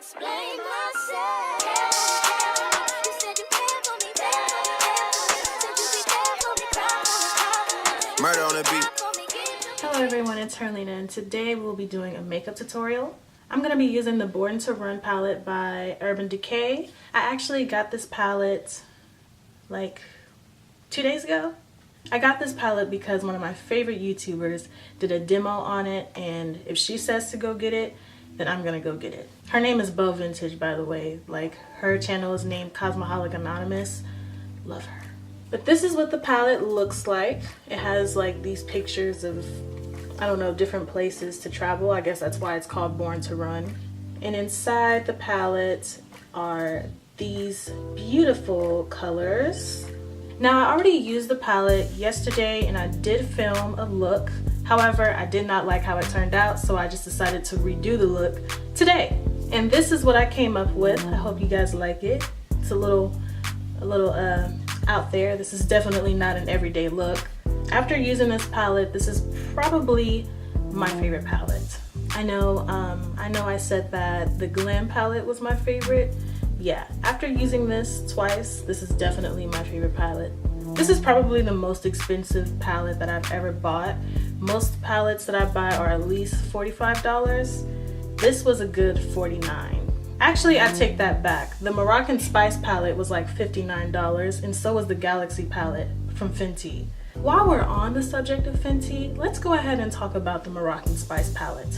explain myself. You said you care for me, said you be there for me, cry for me. Murder on the beat. Hello everyone, it's Herlina, and today we'll be doing a makeup tutorial. I'm going to be using the Born to Run palette by Urban Decay. I actually got this palette like 2 days ago. I got this palette because one of my favorite YouTubers did a demo on it, and if she says to go get it, then I'm gonna go get it. Her name is Bo Vintage, by the way. Like, her channel is named Cosmoholic Anonymous. Love her. But this is what the palette looks like. It has like these pictures of, I don't know, different places to travel. I guess that's why it's called Born to Run. And inside the palette are these beautiful colors. Now, I already used the palette yesterday and I did film a look. However, I did not like how it turned out, so I just decided to redo the look today. And this is what I came up with. I hope you guys like it. It's a little out there. This is definitely not an everyday look. After using this palette, this is probably my favorite palette. I know I said that the Glam palette was my favorite. Yeah, after using this twice, this is definitely my favorite palette. This is probably the most expensive palette that I've ever bought. Most palettes that I buy are at least $45. This was a good $49. Actually, I take that back. The Moroccan Spice palette was like $59, and so was the Galaxy palette from Fenty. While we're on the subject of Fenty, let's go ahead and talk about the Moroccan Spice palette.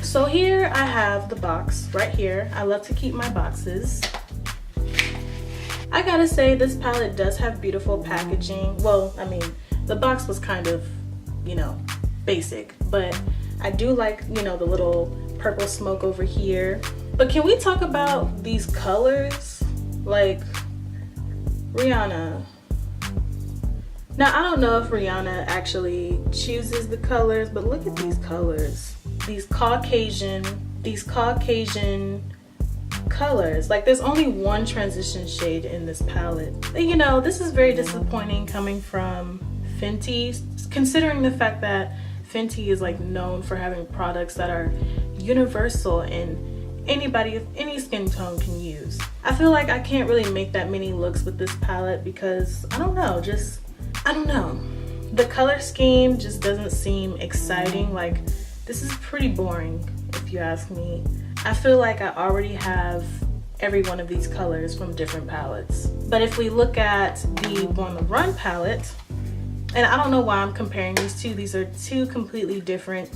So here I have the box right here. I love to keep my boxes. I gotta say, this palette does have beautiful packaging. Well, I mean, the box was kind of, you know, basic, but I do like, you know, the little purple smoke over here. But can we talk about these colors? Like, Rihanna. Now, I don't know if Rihanna actually chooses the colors, but look at these colors. These Caucasian colors. Like, there's only one transition shade in this palette. You know, this is very disappointing coming from Fenty, considering the fact that Fenty is like known for having products that are universal and anybody of any skin tone can use. I feel like I can't really make that many looks with this palette because I don't know. The color scheme just doesn't seem exciting. Like, this is pretty boring if you ask me. I feel like I already have every one of these colors from different palettes. But if we look at the Born to Run palette, and I don't know why I'm comparing these two. These are two completely different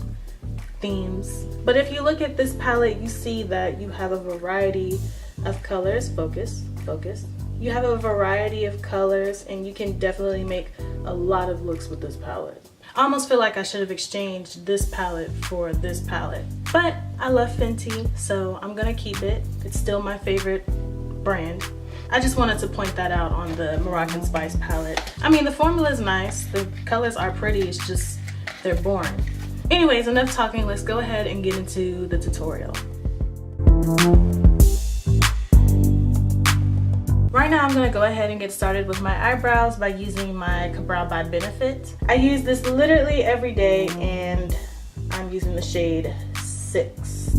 themes. But if you look at this palette, you see that you have a variety of colors. Focus. You have a variety of colors, and you can definitely make a lot of looks with this palette. I almost feel like I should have exchanged this palette for this palette. But I love Fenty, so I'm gonna keep it. It's still my favorite brand. I just wanted to point that out on the Moroccan Spice palette. I mean, the formula is nice. The colors are pretty, it's just they're boring. Anyways, enough talking. Let's go ahead and get into the tutorial. Right now, I'm gonna go ahead and get started with my eyebrows by using my Cabral by Benefit. I use this literally every day, and I'm using the shade 6.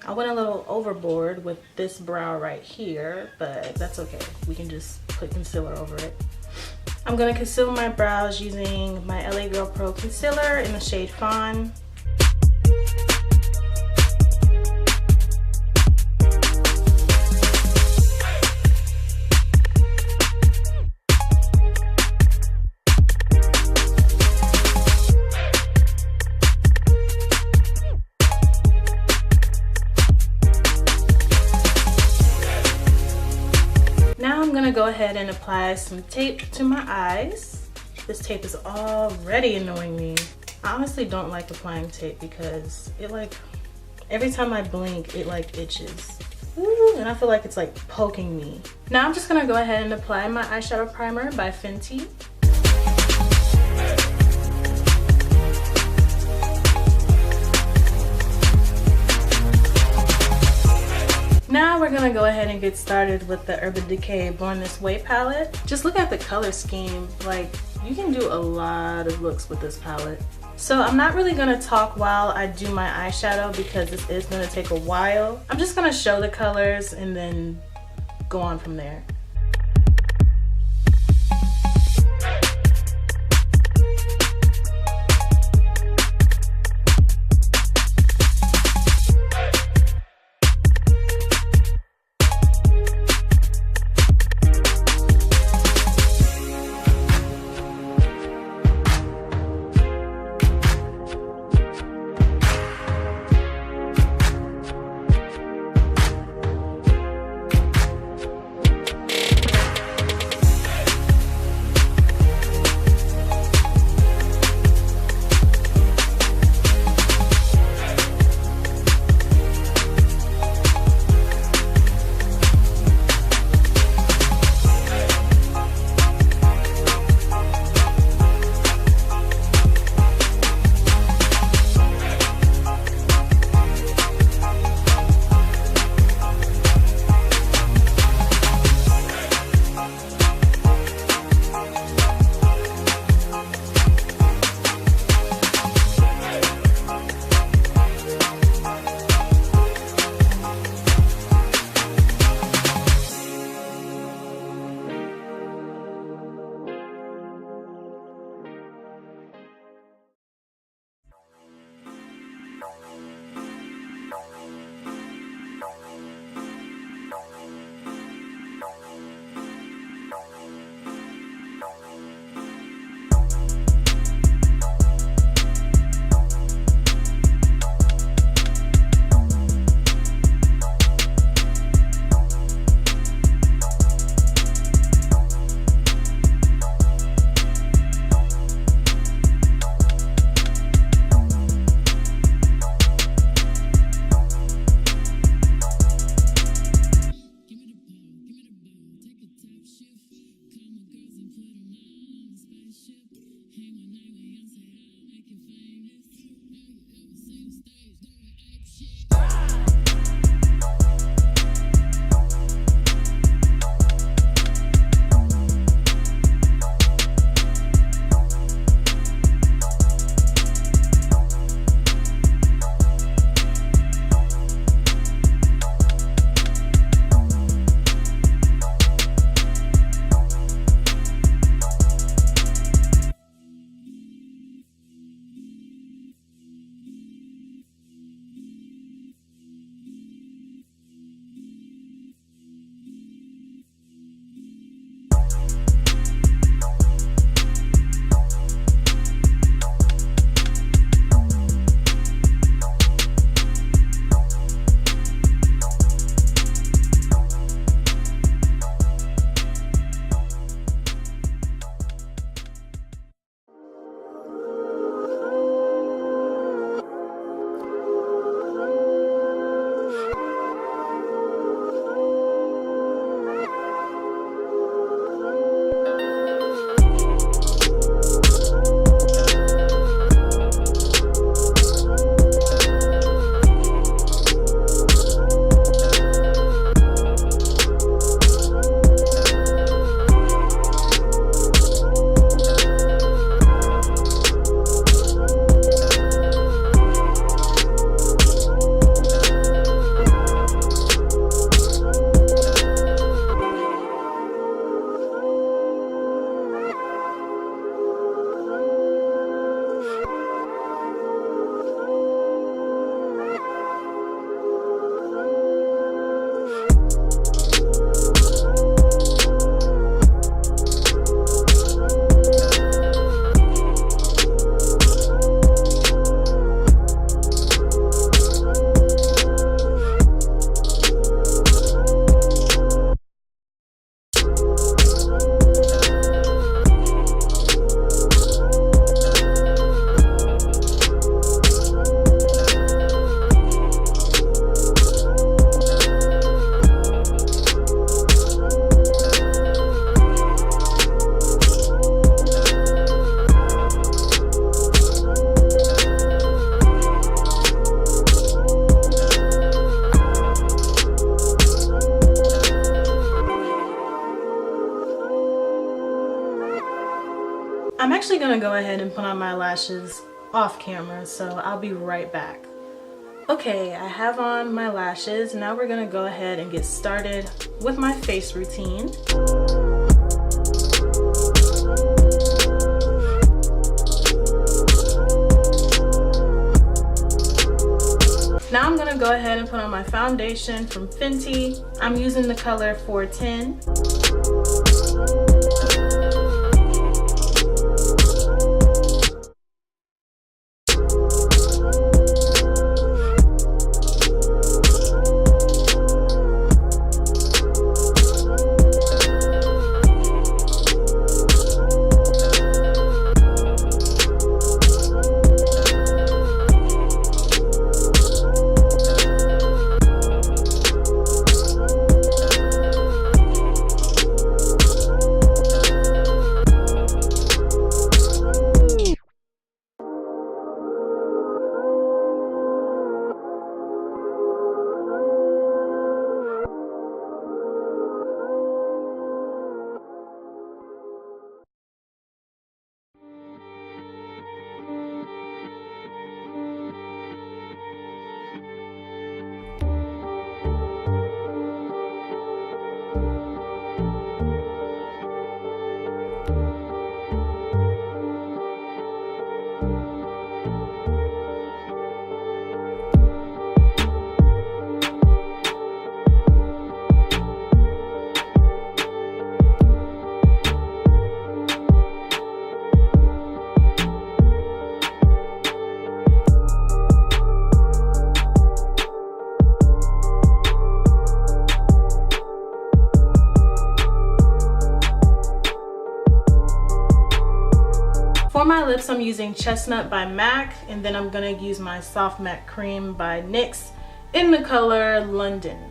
I went a little overboard with this brow right here, but that's okay. We can just put concealer over it. I'm gonna conceal my brows using my LA Girl Pro Concealer in the shade Fawn. Now I'm gonna go ahead and apply some tape to my eyes. This tape is already annoying me. I honestly don't like applying tape because it like, every time I blink, it like itches. Ooh, and I feel like it's like poking me. Now I'm just gonna go ahead and apply my eyeshadow primer by Fenty. gonna go ahead and get started with the Urban Decay Born This Way palette. Just look at the color scheme. Like, you can do a lot of looks with this palette. So I'm not really gonna talk while I do my eyeshadow because this is gonna take a while. I'm just gonna show the colors and then go on from there. actually gonna go ahead and put on my lashes off camera, so I'll be right back. Okay, I have on my lashes. Now we're gonna go ahead and get started with my face routine. Now I'm gonna go ahead and put on my foundation from Fenty. I'm using the color 410. For my lips, I'm using Chestnut by MAC, and then I'm gonna use my Soft Matte Cream by NYX in the color London.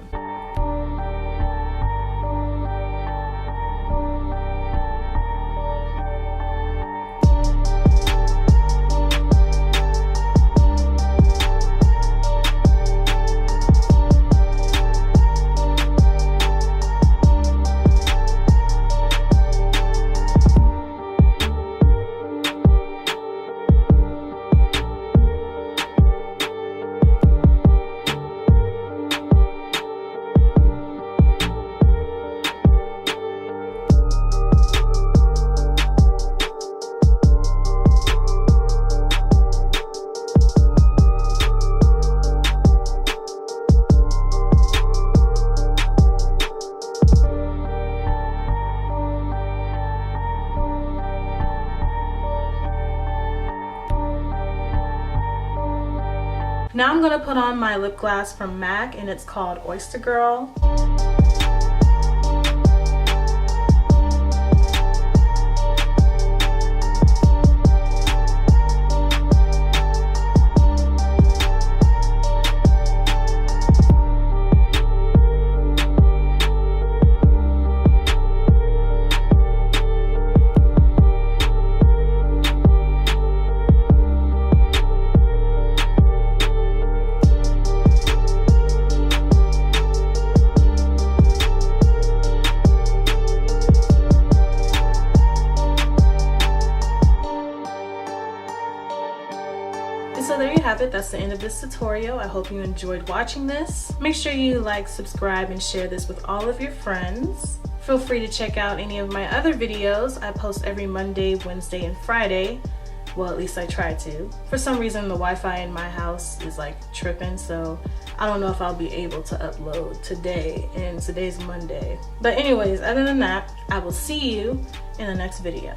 Now I'm gonna put on my lip gloss from MAC, and it's called Oyster Girl. So there you have it. That's the end of this tutorial. I hope you enjoyed watching this. Make sure you like, subscribe, and share this with all of your friends. Feel free to check out any of my other videos. I post every Monday, Wednesday, and Friday. Well, at least I try to. For some reason, the Wi-Fi in my house is like tripping, so I don't know if I'll be able to upload today, and today's Monday. But anyways, other than that, I will see you in the next video.